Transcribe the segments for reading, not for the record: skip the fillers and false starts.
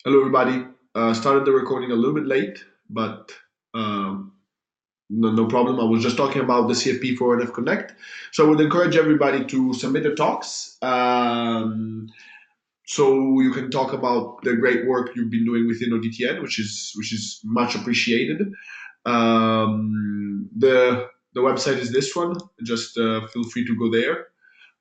Hello, everybody. Started the recording a little bit late, but um, no problem. I was just talking about the CFP for NF Connect. So I would encourage everybody to submit their talks, so you can talk about the great work you've been doing within ODTN, which is much appreciated. The website is this one. Just feel free to go there.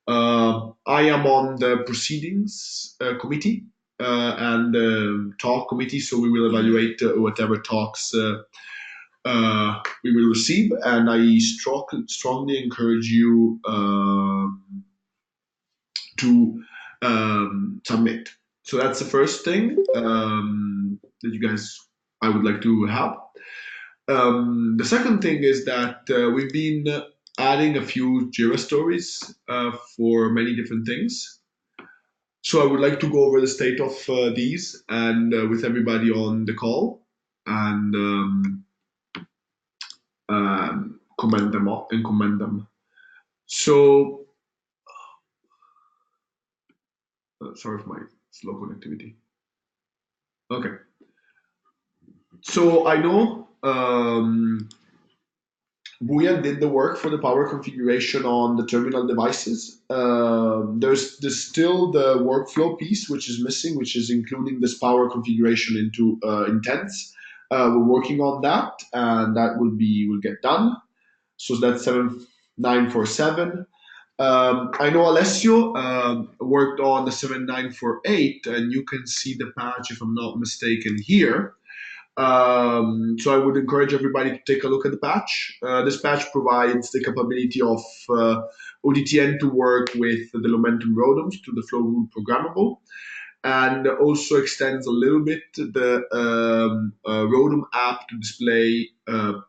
I am on the proceedings committee and talk committee, so we will evaluate whatever talks we will receive, and I strongly encourage you to submit. So that's the first thing that you guys I would like to have. The second thing is that we've been adding a few Jira stories for many different things. So I would like to go over the state of these and with everybody on the call and comment them up and comment them. So sorry for my slow connectivity. Okay. So I know Buya did the work for the power configuration on the terminal devices. There's still the workflow piece which is missing, which is including this power configuration into intents. We're working on that, and that will get done. So that's 7947. I know Alessio worked on the 7948, and you can see the patch if I'm not mistaken here. So I would encourage everybody to take a look at the patch. This patch provides the capability of ODTN to work with the Lumentum ROADMs to the flow rule programmable, and also extends a little bit the ROADM app to display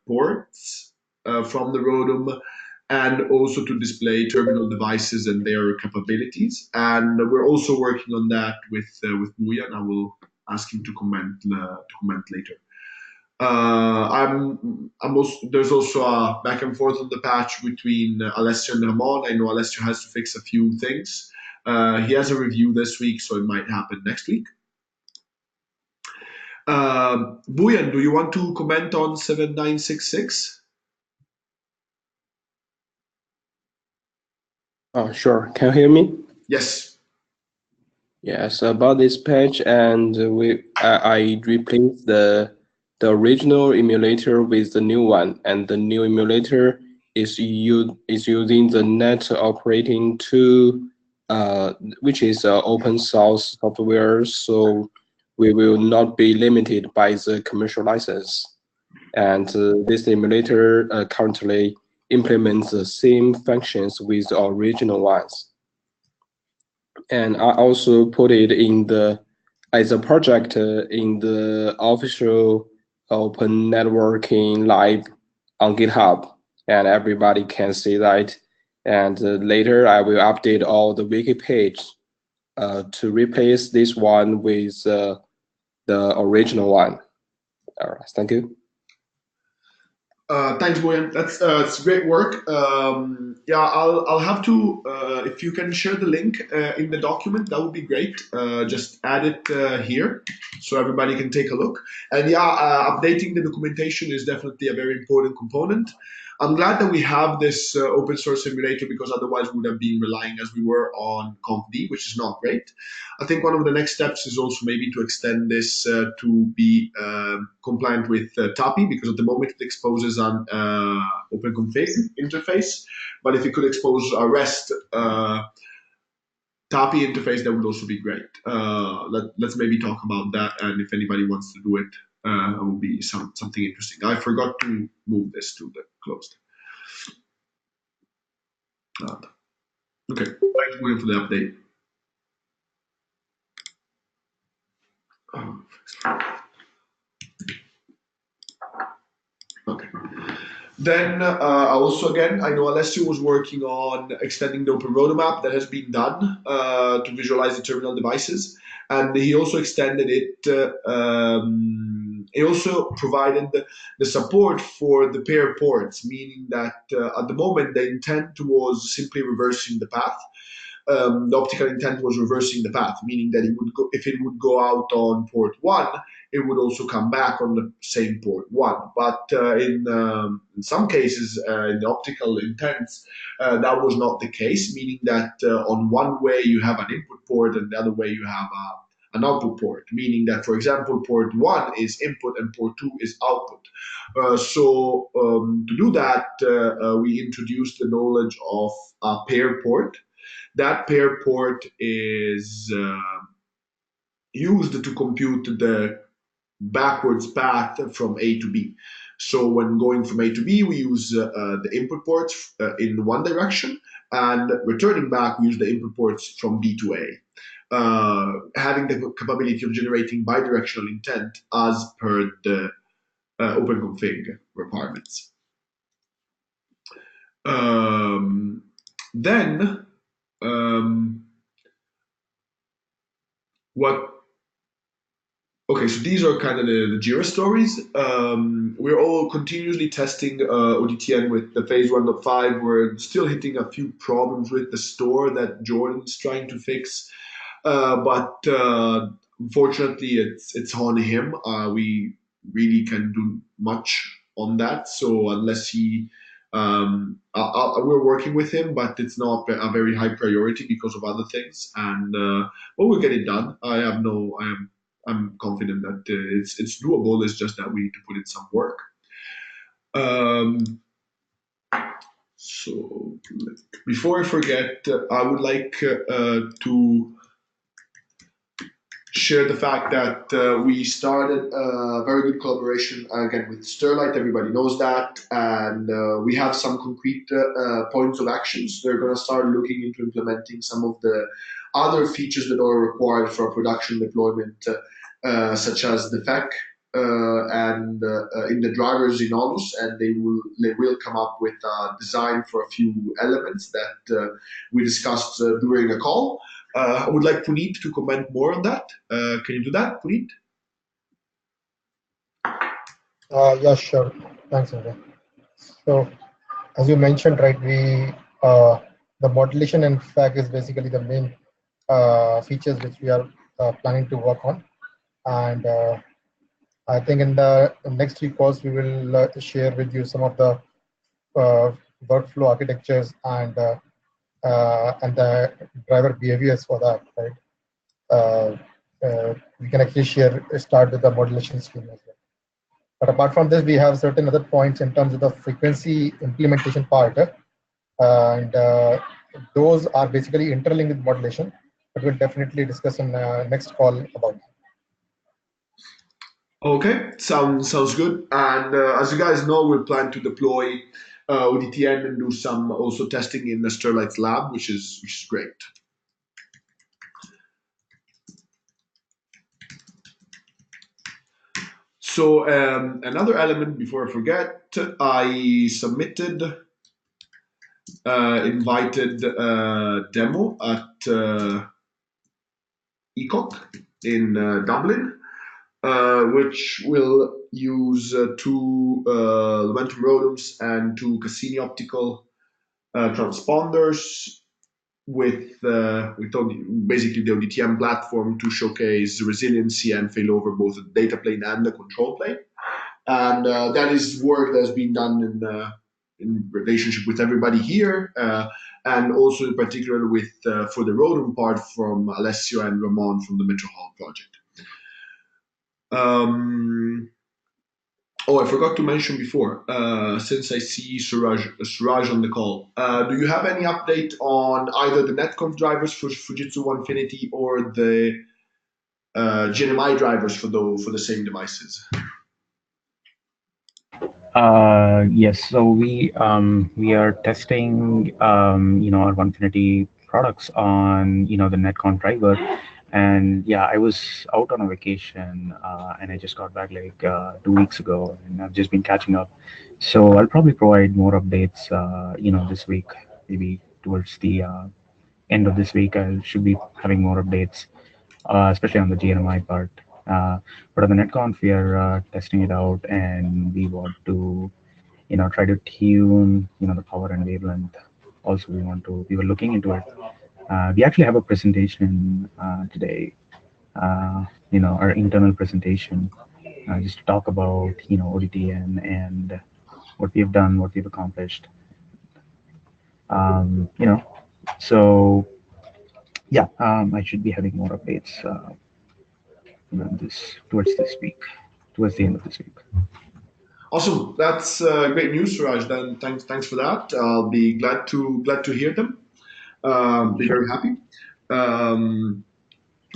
ports from the ROADM, and also to display terminal devices and their capabilities. And we're also working on that with Muya, and I will ask him to comment later. I'm also there's also a back and forth on the patch between Alessio and Ramon. I know Alessio has to fix a few things. He has a review this week, so it might happen next week. Buyan, do you want to comment on 7966? Sure. Can you hear me? Yes. Yes, about this patch, and I replaced the original emulator with the new one, and the new emulator is using the net operating 2, which is open source software, so we will not be limited by the commercial license. And this emulator currently implements the same functions with the original ones. And I also put it in as a project in the official open networking lab on GitHub, and everybody can see that. And later I will update all the wiki page to replace this one with the original one. All right, thank you. Thanks, William. It's great work. Yeah, I'll have to if you can share the link in the document, that would be great. Just add it here so everybody can take a look. And yeah, updating the documentation is definitely a very important component. I'm glad that we have this open source simulator, because otherwise we would have been relying as we were on ConfD, which is not great. I think one of the next steps is also maybe to extend this to be compliant with TAPI, because at the moment it exposes an OpenConfig interface. But if you could expose a REST TAPI interface, that would also be great. Let's maybe talk about that, and if anybody wants to do it, it will be something interesting. I forgot to move this to the closed. Okay, thanks, William, for the update. Okay. Then also again, I know Alessio was working on extending the Open Roadmap. That has been done to visualize the terminal devices, and he also extended it. He also provided the support for the pair ports, meaning that at the moment the intent was simply reversing the path. the optical intent was reversing the path, meaning that it would go, if it would go out on port 1, it would also come back on the same port 1. But in some cases, in the optical intents, that was not the case, meaning that on one way you have an input port and the other way you have an output port, meaning that, for example, port 1 is input and port 2 is output. To do that, we introduced the knowledge of a pair port. That pair port is used to compute the backwards path from A to B. So when going from A to B, we use the input ports in one direction, and returning back, we use the input ports from B to A, having the capability of generating bidirectional intent as per the OpenConfig requirements. Then, what Okay, so these are kind of the Jira stories. We're all continuously testing ODTN with the phase 1.5. We're still hitting a few problems with the store that Jordan's trying to fix. But unfortunately, it's on him. We really can do much on that. So unless he, we're working with him, but it's not a very high priority because of other things. And but we'll get it done. I'm confident that it's doable. It's just that we need to put in some work. So before I forget, I would like to share the fact that we started a very good collaboration again with Sterlite. Everybody knows that, and we have some concrete points of actions. They're going to start looking into implementing some of the other features that are required for production deployment, such as the FEC and in the drivers in ONOS, and they will come up with a design for a few elements that we discussed during the call. I would like Puneet to comment more on that. Can you do that, Puneet? Yeah, sure. Thanks, Andre. So, as you mentioned, right, the modulation and FAC is basically the main features which we are planning to work on, and I think in the next few calls we will share with you some of the workflow architectures and the driver behaviors for that, right? We can actually start with the modulation scheme as well. But apart from this, we have certain other points in terms of the frequency implementation part, and those are basically interlinked with modulation. But we'll definitely discuss in next call about that. Okay, sounds good. And as you guys know, we plan to deploy ODTN and do some also testing in the Sterlite's lab, which is great. So another element before I forget, I submitted invited demo at ECOC in Dublin, which will use two Lumentum ROADMs and two Cassini optical transponders with basically the ODTM platform to showcase resiliency and failover both the data plane and the control plane. And that is work that has been done in relationship with everybody here, and also in particular with for the ROADM part from Alessio and Ramon from the Metro Hall project. I forgot to mention before, since I see Suraj on the call, do you have any update on either the netconf drivers for Fujitsu Onefinity or the GNMI drivers for the same devices? Yes, so we are testing our Onefinity products on the netcon driver, and yeah, I was out on a vacation and I just got back like 2 weeks ago, and I've just been catching up. So I'll probably provide more updates this week, maybe towards the end of this week. I should be having more updates, especially on the GNMI part. But on the netconf, we are testing it out, and we want to try to tune the power and wavelength. Also, we were looking into it, We actually have a presentation today, our internal presentation, just to talk about, ODTN and what we have done, what we've accomplished. Um, you know, so yeah, I should be having more updates around this towards the end of this week. Awesome. That's great news, Suraj. Then thanks for that. I'll be glad to hear them. Be Sure. very happy. Um,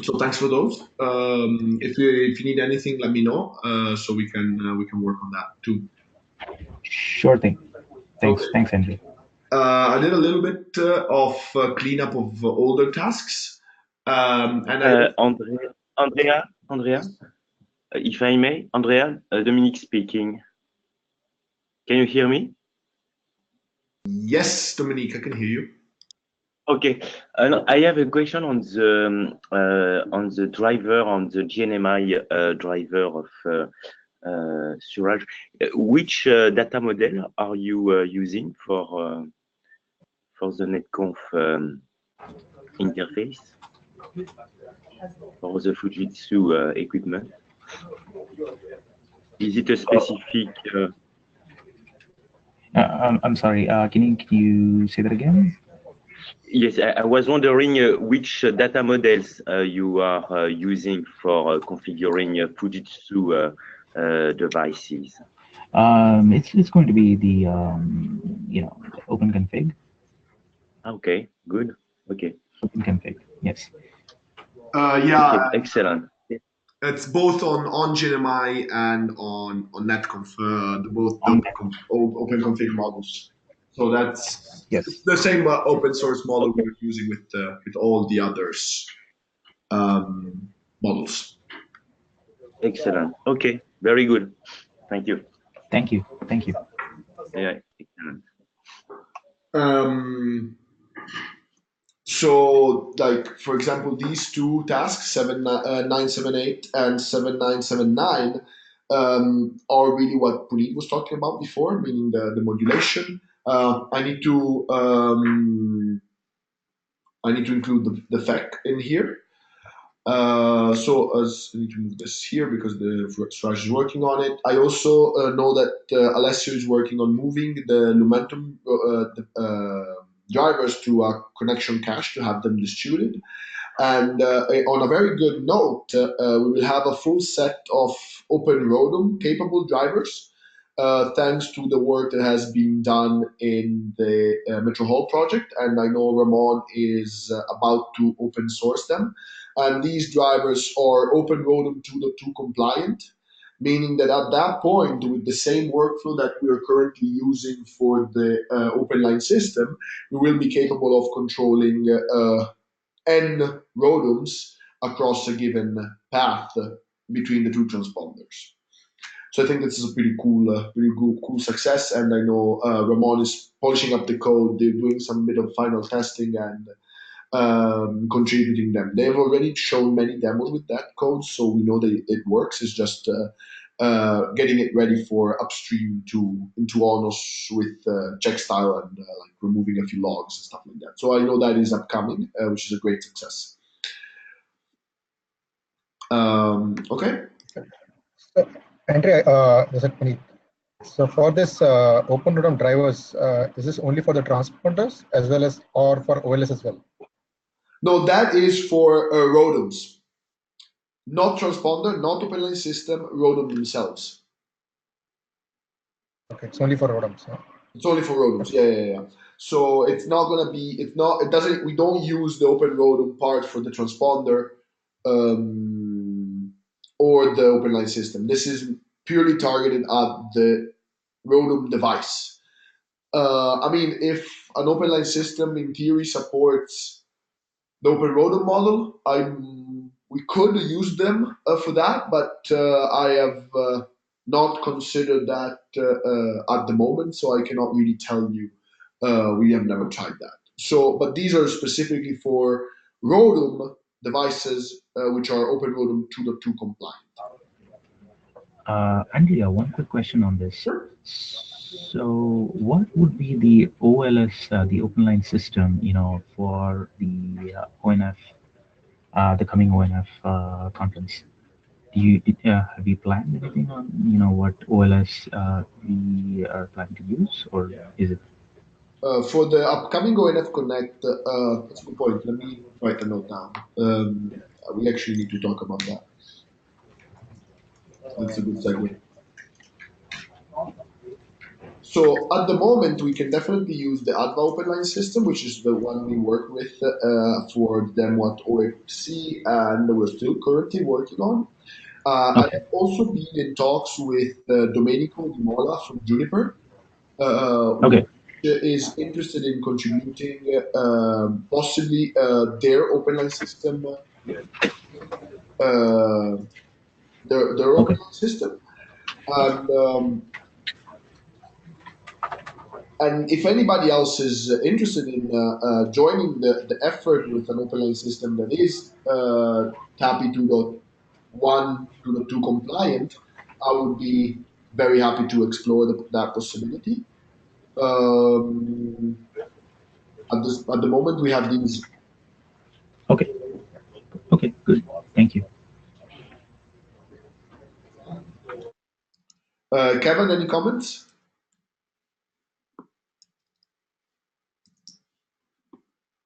so thanks for those. If you need anything, let me know. So we can work on that too. Sure thing. Okay. Thanks, Andrew. I did a little bit of cleanup of older tasks, and I Andrea, if I may, Andrea, Dominique speaking. Can you hear me? yes, Dominique, I can hear you. Okay. No, I have a question on the driver, on the GNMI driver of Suraj. Which data model are you using for the netconf interface for the Fujitsu equipment? Is it a specific? I'm sorry. Can you say that again? Yes, I was wondering which data models you are using for configuring Fujitsu devices. It's going to be the the OpenConfig. Okay, good. Okay, OpenConfig. Yes. Yeah, okay, excellent. it's both on GNMI and on netconf, both the On open config models. So that's Yes. the same open source model we were using with all the others models. Excellent. Okay, very good. Thank you. Thank you. Thank you. Yeah, excellent. So, like for example, these two tasks, 7978 and 7979, are really what Puneet was talking about before, meaning the modulation. I need to include the FEC in here. So as I need to move this here because the Suraj is working on it. I also know that Alessio is working on moving the Lumentum drivers to a connection cache to have them distributed. And on a very good note, we will have a full set of OpenRODM capable drivers, thanks to the work that has been done in the Metro Hall project. And I know Ramon is about to open source them. And these drivers are OpenRODM 2.2 compliant, meaning that at that point, with the same workflow that we are currently using for the OpenLine system, we will be capable of controlling n RODMs across a given path between the two transponders. So I think this is a pretty cool success, and I know Ramon is polishing up the code. They're doing some bit of final testing and contributing them. They've already shown many demos with that code, so we know that it works. It's just getting it ready for upstream into ONOS with check style and like removing a few logs and stuff like that. So I know that is upcoming, which is a great success. Okay. So, Andrea, this is Puneet. So for this OpenRODM drivers, is this only for the transponders as well as or for OLS as well? No, that is for RODMs, not transponder, not OpenLine system, RODM themselves. Okay, it's only for RODMs. Huh? It's only for RODMs. Yeah. So it's not gonna be. It's not. It doesn't. We don't use the Open RODM part for the transponder or the OpenLine system. This is purely targeted at the RODM device. I mean, if an OpenLine system in theory supports the Open RODM model, we could use them for that, but I have not considered that at the moment, so I cannot really tell you. We have never tried that. So, but these are specifically for RODM devices, which are Open RODM 2.2 compliant. Andrea, one quick question on this. Sure. So what would be the OLS, the open line system, for the ONF, the coming ONF conference? Have you planned anything on, what OLS we are planning to use, or is it? For the upcoming ONF Connect, that's a good point. Let me write a note down. We actually need to talk about that. That's a good segue. So at the moment, we can definitely use the ADVA open line system, which is the one we work with for the demo at OFC, and we're still currently working on. And Okay. I've also been in talks with Domenico Di Mola from Juniper, which Okay. is interested in contributing possibly their open line system, uh, their open Okay. line system, and and if anybody else is interested in joining the effort with an open line system that is TAPI 2.1, 2.2 compliant, I would be very happy to explore that possibility. At the moment, we have these. Okay. Okay. Good. Thank you. Kevin, any comments?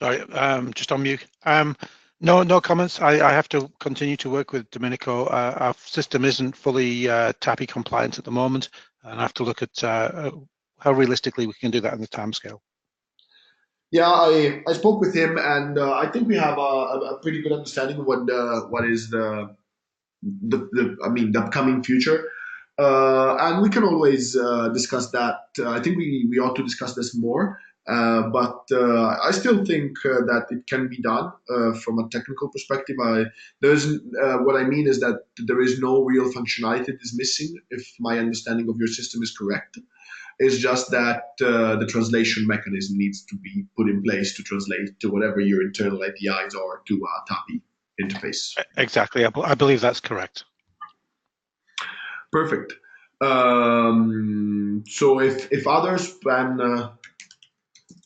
Sorry, just on mute. No comments. I have to continue to work with Domenico. Our system isn't fully TAPI compliant at the moment, and I have to look at how realistically we can do that in the timescale. Yeah, I spoke with him, and I think we have a pretty good understanding of what is the upcoming future. And we can always discuss that. I think we ought to discuss this more. But I still think that it can be done from a technical perspective. What I mean is that there is no real functionality that is missing, if my understanding of your system is correct. It's just that the translation mechanism needs to be put in place to translate to whatever your internal APIs are to a TAPI interface. Exactly. I believe that's correct. Perfect. So if others plan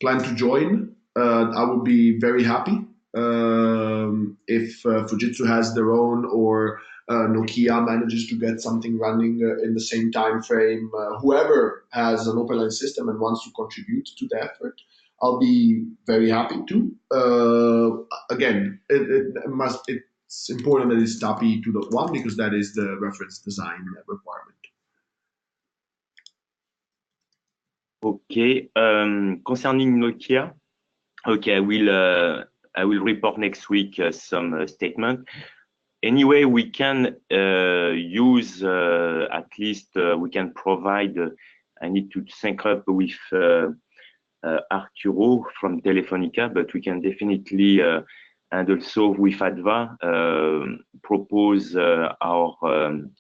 to join, I would be very happy. If Fujitsu has their own, or Nokia manages to get something running in the same time frame, whoever has an open line system and wants to contribute to the effort, I'll be very happy to. Again, it's important that it's TAPI 2.1 because that is the reference design requirement. Okay. Concerning Nokia, okay, I will report next week some statement. Anyway, we can use at least we can provide. I need to sync up with Arturo from Telefonica, but we can definitely and also with ADVA propose our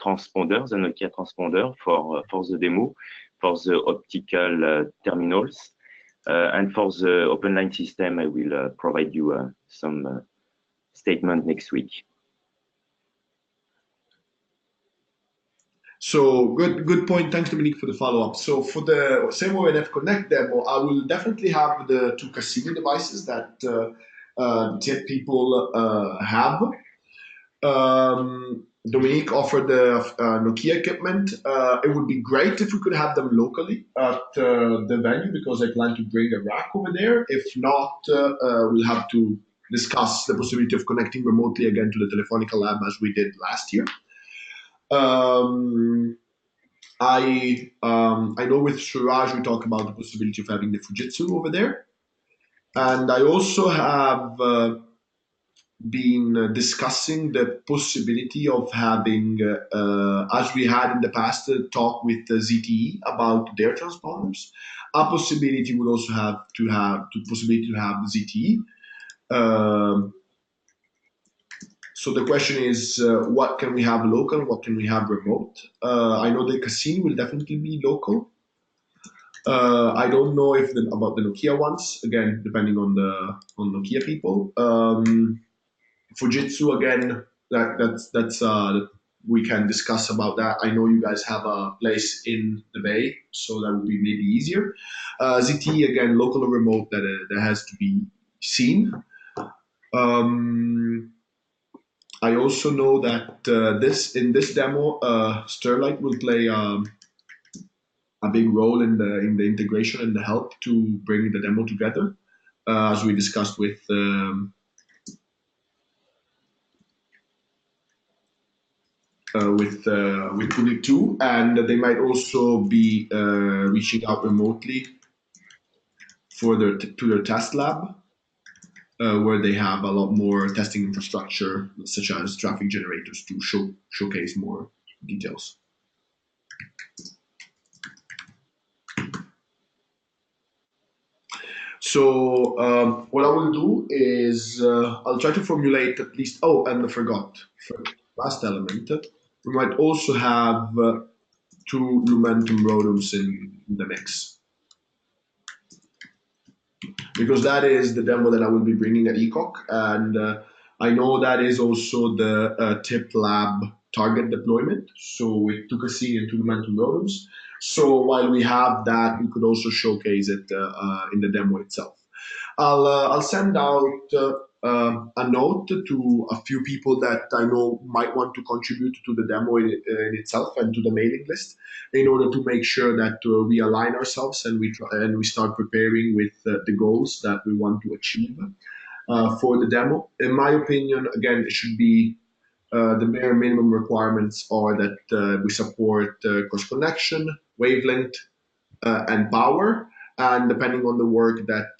transponder, the Nokia transponder for the demo, for the optical terminals. And for the open line system, I will provide you some statement next week. So good point. Thanks, Dominique, for the follow-up. So for the same ONF Connect demo, I will definitely have the two Cassini devices that TIP people have. Dominique offered the Nokia equipment. It would be great if we could have them locally at the venue because I plan to bring a rack over there. If not, we'll have to discuss the possibility of connecting remotely again to the Telefonica lab as we did last year. I know with Suraj we talk about the possibility of having the Fujitsu over there, and I also have been discussing the possibility of having, as we had in the past, talk with ZTE about their transponders. A possibility would also have the possibility to have ZTE. So the question is, what can we have local? What can we have remote? I know the Cassini will definitely be local. I don't know if about the Nokia ones. Again, depending on Nokia people. Fujitsu again. That's we can discuss about that. I know you guys have a place in the Bay, so that would be maybe easier. ZT, again, local or remote, that has to be seen. I also know that in this demo, Sterlite will play a big role in the integration and the help to bring the demo together, as we discussed with Unit 2, and they might also be reaching out remotely to their test lab, where they have a lot more testing infrastructure, such as traffic generators, to showcase more details. So what I will do is I'll try to formulate at least. Oh, and I forgot. Last element, we might also have 2 Lumentum ROADMs in the mix, because that is the demo that I will be bringing at ECOC, and I know that is also the TIP lab target deployment. So we took a scene into Lumentum ROADMs. So while we have that, we could also showcase it in the demo itself. I'll send out a note to a few people that I know might want to contribute to the demo in itself and to the mailing list, in order to make sure that we align ourselves and we start preparing with the goals that we want to achieve for the demo. In my opinion, again, it should be the bare minimum requirements are that we support cross connection, wavelength, and power. And depending on the work that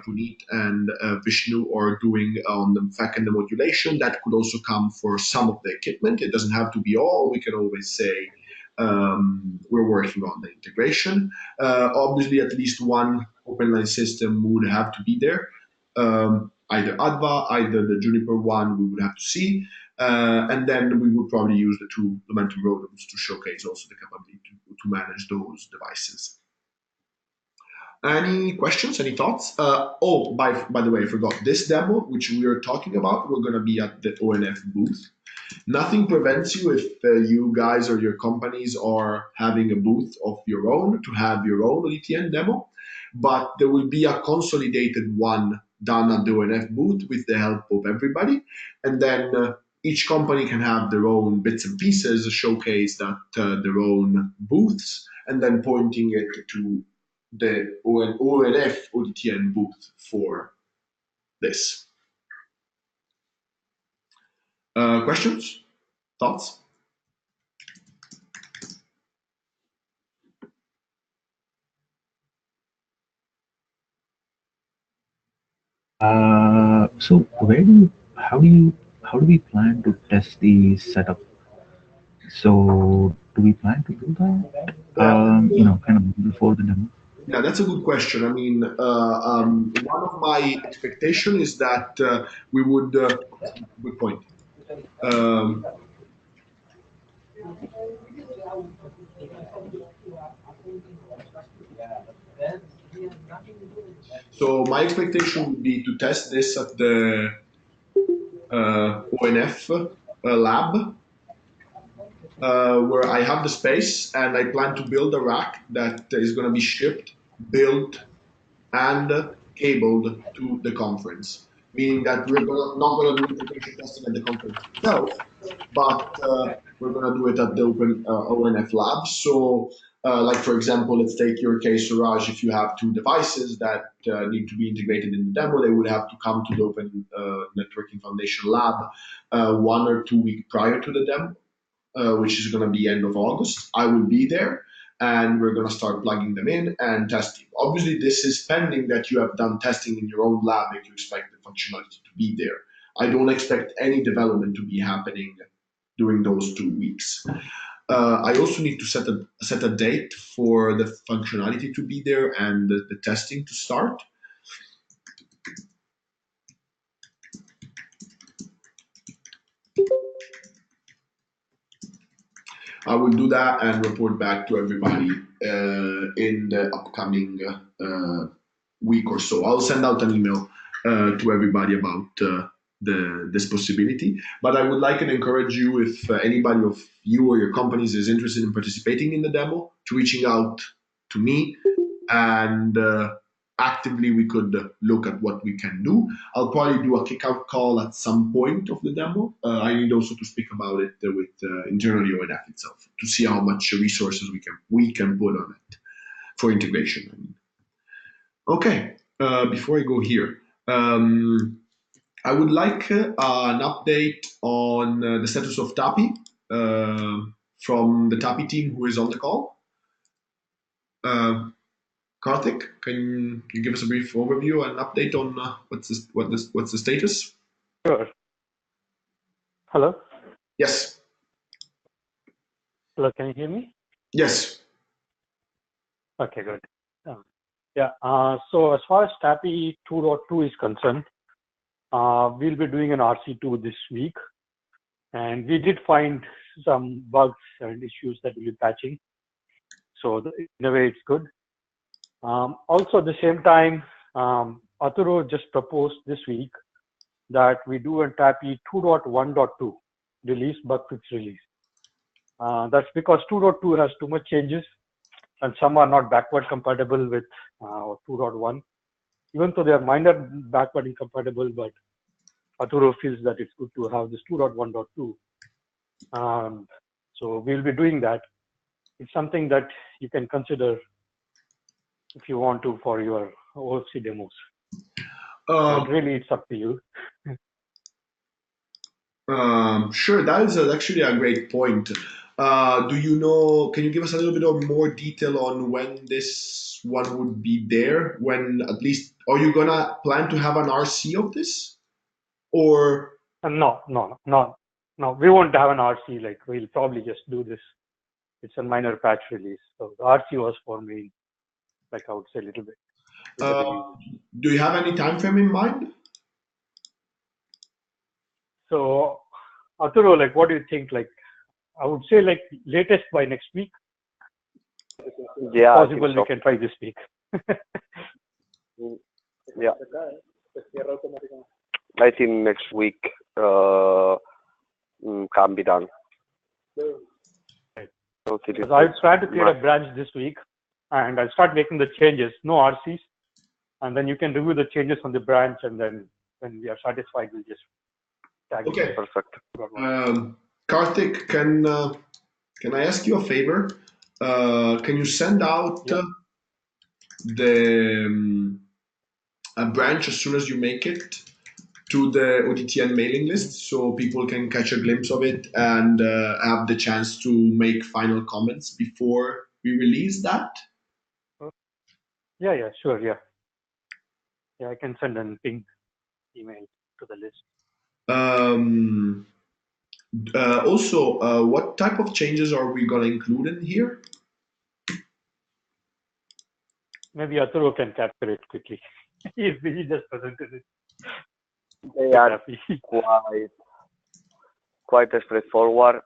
Puneet and Vishnu are doing on the FEC and the modulation, that could also come for some of the equipment. It doesn't have to be all. We can always say we're working on the integration. Obviously, at least one open line system would have to be there. Either ADVA, either the Juniper one, we would have to see. And then we would probably use the 2 Lumentum ROADMs to showcase also the capability to manage those devices. Any questions, any thoughts? Oh, by the way, I forgot. This demo, which we are talking about, we're going to be at the ONF booth. Nothing prevents you, if you guys or your companies are having a booth of your own, to have your own ODTN demo, but there will be a consolidated one done at the ONF booth with the help of everybody. And then each company can have their own bits and pieces showcased at their own booths, and then pointing it to the ONF ODTN booth for this. Questions? Thoughts? So how do we plan to test the setup? So do we plan to do that? Kind of before the demo? Yeah, that's a good question. I mean, one of my expectation is that we would. Good point. So my expectation would be to test this at the ONF lab, where I have the space, and I plan to build a rack that is going to be shipped, built, and cabled to the conference. Meaning that we're not going to do integration testing at the conference itself, but we're going to do it at the open ONF lab. So, like for example, let's take your case, Suraj. If you have 2 devices that need to be integrated in the demo, they would have to come to the Open Networking Foundation lab 1 or 2 weeks prior to the demo, which is going to be end of August. I will be there, and we're going to start plugging them in and testing. Obviously, this is pending that you have done testing in your own lab if you expect the functionality to be there. I don't expect any development to be happening during those 2 weeks. I also need to set a date for the functionality to be there and the testing to start. I will do that and report back to everybody in the upcoming week or so. I'll send out an email to everybody about this possibility. But I would like and encourage you, if anybody of you or your companies is interested in participating in the demo, to reaching out to me, and actively we could look at what we can do. I'll probably do a kickout call at some point of the demo. I need also to speak about it with internally ONF itself to see how much resources we can put on it for integration. I mean. Okay, before I go here, I would like an update on the status of TAPI from the TAPI team who is on the call. Karthik, can you give us a brief overview and update on what's the status? Sure. Hello? Yes. Hello, can you hear me? Yes. Okay, good. Yeah, so as far as TAPI 2.2 is concerned, we'll be doing an RC2 this week. And we did find some bugs and issues that we'll be patching. So in a way, it's good. Also, at the same time, Arturo just proposed this week that we do a TAPI 2.1.2 release, bug fix release. That's because 2.2 has too much changes, and some are not backward compatible with 2.1. Even though they are minor backward incompatible, but Arturo feels that it's good to have this 2.1.2. So we'll be doing that. It's something that you can consider if you want to for your OFC demos. But really, it's up to you. Sure, that is actually a great point. Do you know, can you give us a little bit of more detail on when this one would be there? When at least, are you gonna plan to have an RC of this? Or? No, we won't have an RC, like we'll probably just do this. It's a minor patch release. So the RC was for me, like I would say a little bit. Do you have any time frame in mind? So Arturo, like what do you think? Like I would say like latest by next week. Yeah, if possible, so. We can try this week. Yeah. I think next week can be done. Because I'll try to create a branch this week, and I'll start making the changes, no RCs, and then you can review the changes on the branch, and then when we are satisfied, we'll just tag it. Okay, perfect. Karthik, can I ask you a favor? Can you send out a branch as soon as you make it to the ODTN mailing list, so people can catch a glimpse of it and have the chance to make final comments before we release that? Yeah, sure, yeah. I can send a ping email to the list. Also, what type of changes are we going to include in here? Maybe Arturo can capture it quickly. He just presented it. They are quite straightforward.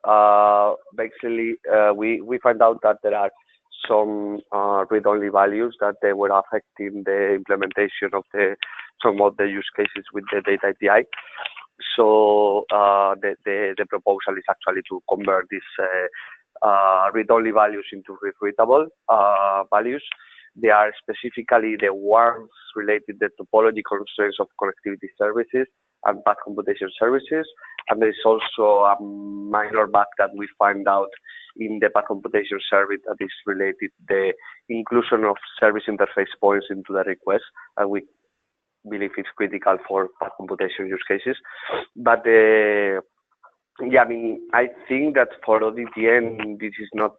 Basically, we find out that there are some read-only values that they were affecting the implementation of some of the use cases with the data API. So the proposal is actually to convert these read-only values into readable values. They are specifically the ones related to the topology constraints of connectivity services and path computation services. And there is also a minor bug that we find out in the path computation service that is related to the inclusion of service interface points into the request. And we believe it's critical for path computation use cases. But yeah, I mean, I think that for ODTN, this is not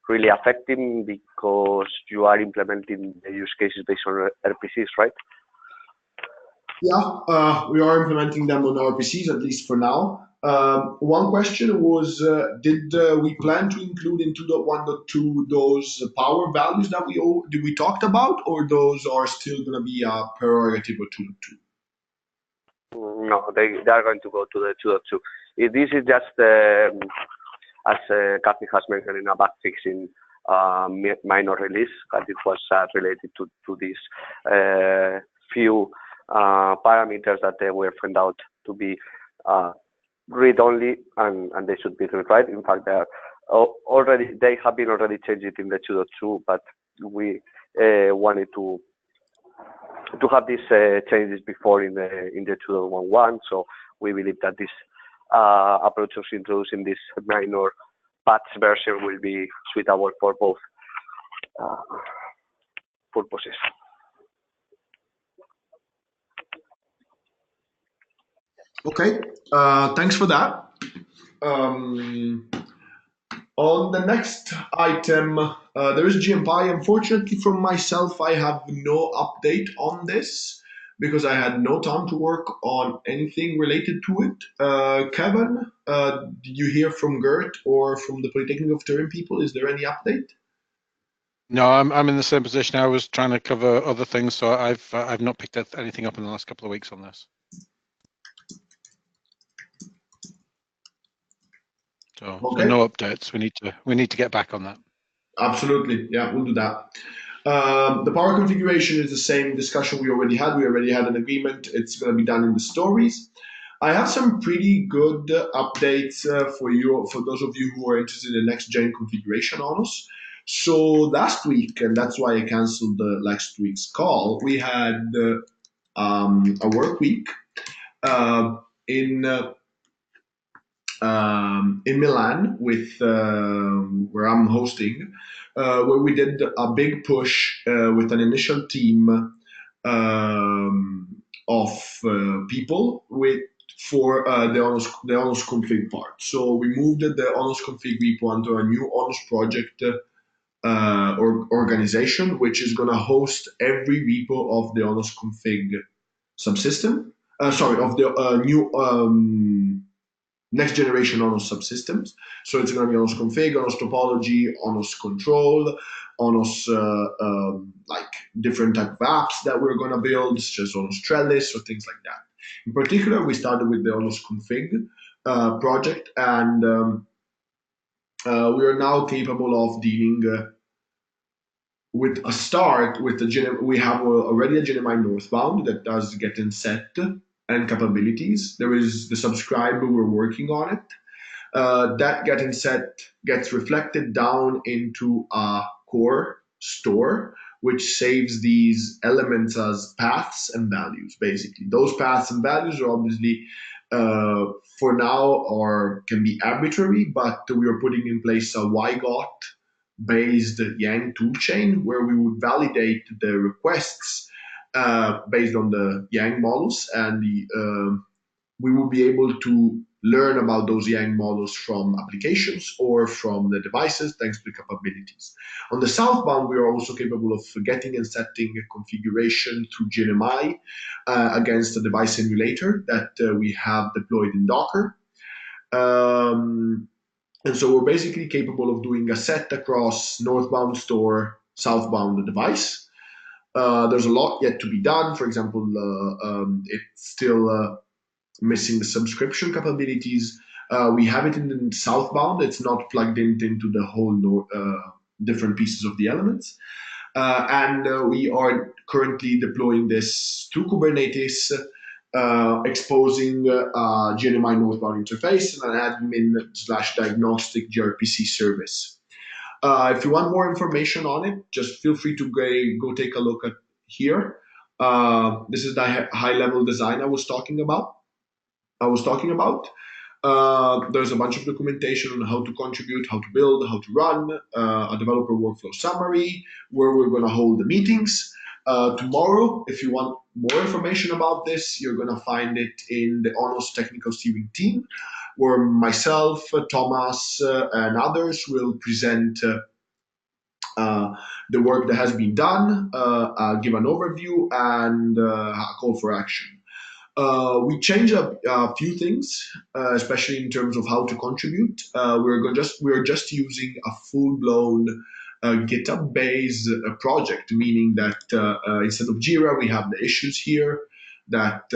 really affecting because you are implementing the use cases based on RPCs, right? Yeah, we are implementing them on RPCs, at least for now. One question was, did we plan to include in 2.1.2 those power values that we talked about, or those are still going to be a prerogative of 2.2? No, they are going to go to the 2.2. This is just, as Kathy has mentioned, in a bug fixing minor release, that it was related to these few parameters that they were found out to be read-only, and they should be read-write. In fact, they are they have been already changed in the 2.2, but we wanted to have these changes before in the 2.11. So we believe that this approach of introducing this minor patch version will be suitable for both purposes. Okay, thanks for that. On the next item, there is GMPI. Unfortunately, from myself, I have no update on this because I had no time to work on anything related to it. Kevin, did you hear from Gert or from the Polytechnic of Turin people? Is there any update? No, I'm in the same position. I was trying to cover other things, so I've not picked anything up in the last couple of weeks on this. So, Okay. so no updates. We need to get back on that. Absolutely, yeah, we'll do that. The power configuration is the same discussion we already had. We already had an agreement. It's going to be done in the stories. I have some pretty good updates for you, for those of you who are interested in the next gen configuration ONOS. So last week, and that's why I canceled the last week's call, we had a work week in Milan with where I'm hosting, where we did a big push with an initial team of people for the ONOS config part. So we moved the ONOS config repo onto a new ONOS project organization, which is going to host every repo of the ONOS config subsystem. Of the new next generation ONOS subsystems. So it's going to be ONOS config, ONOS topology, ONOS control, ONOS like different type of apps that we're going to build, such as ONOS trellis or things like that. In particular, we started with the ONOS config project, and we are now capable of dealing with a start with the we have already a GNMI northbound that does get in set and capabilities. There is the subscriber, we're working on it. That get in set gets reflected down into a core store, which saves these elements as paths and values. Basically, those paths and values are obviously for now or can be arbitrary, but we are putting in place a YGOT based Yang toolchain where we would validate the requests based on the Yang models, and we will be able to learn about those Yang models from applications or from the devices thanks to the capabilities. On the southbound, we are also capable of getting and setting a configuration through GNMI against a device emulator that we have deployed in Docker. And so we're basically capable of doing a set across northbound store, southbound device. There's a lot yet to be done. For example, it's still missing the subscription capabilities. We have it in the southbound. It's not plugged into the whole different pieces of the elements. And we are currently deploying this through Kubernetes, exposing GNMI northbound interface and an admin/diagnostic gRPC service. If you want more information on it, just feel free to go take a look at here. This is the high-level design I was talking about. There's a bunch of documentation on how to contribute, how to build, how to run, a developer workflow summary, where we're going to hold the meetings. Tomorrow, if you want more information about this, you're going to find it in the ONOS technical steering team, where myself, Thomas, and others will present the work that has been done, give an overview, and a call for action. We changed up a few things, especially in terms of how to contribute. We're just using a full-blown GitHub-based project, meaning that instead of Jira, we have the issues here that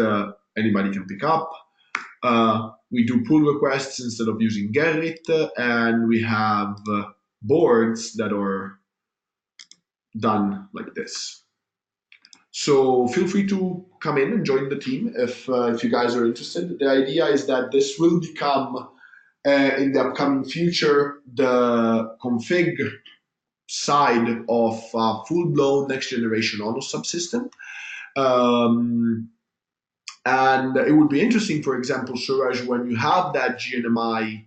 anybody can pick up. We do pull requests instead of using Gerrit, and we have boards that are done like this. So feel free to come in and join the team if you guys are interested. The idea is that this will become in the upcoming future the config side of full-blown next-generation ONOS subsystem. And it would be interesting, for example, Suraj, when you have that GNMI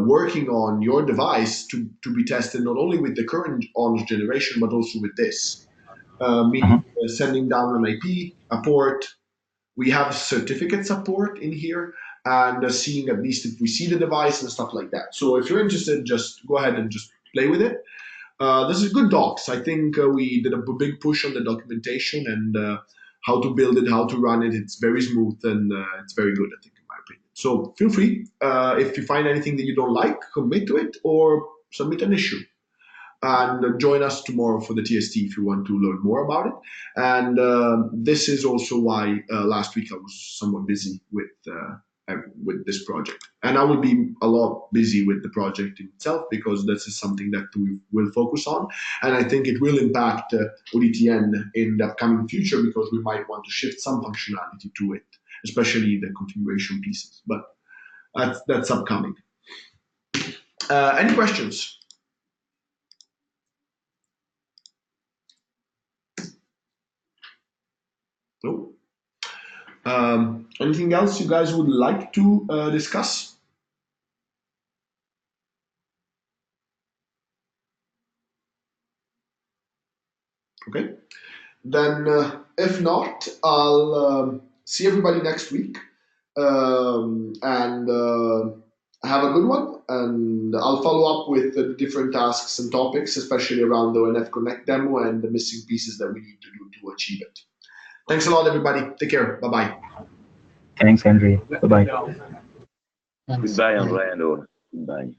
working on your device to be tested not only with the current ONOS generation, but also with this. Meaning sending down an IP, a port. We have certificate support in here, and seeing at least if we see the device and stuff like that. So if you're interested, just go ahead and just play with it. This is good docs. I think we did a big push on the documentation and how to build it, how to run it. It's very smooth and it's very good, I think, in my opinion. So feel free. If you find anything that you don't like, commit to it or submit an issue. And join us tomorrow for the TST if you want to learn more about it. And this is also why last week I was somewhat busy with this project. And I will be a lot busy with the project itself because this is something that we will focus on. And I think it will impact ODTN in the upcoming future because we might want to shift some functionality to it, especially the configuration pieces. But that's upcoming. Any questions? No. Anything else you guys would like to discuss? Okay. Then if not, I'll see everybody next week and have a good one. And I'll follow up with the different tasks and topics, especially around the ONF Connect demo and the missing pieces that we need to do to achieve it. Thanks a lot, everybody. Take care. Bye-bye. Thanks, Henry. Bye-bye. Goodbye, Andrea, and all. Goodbye.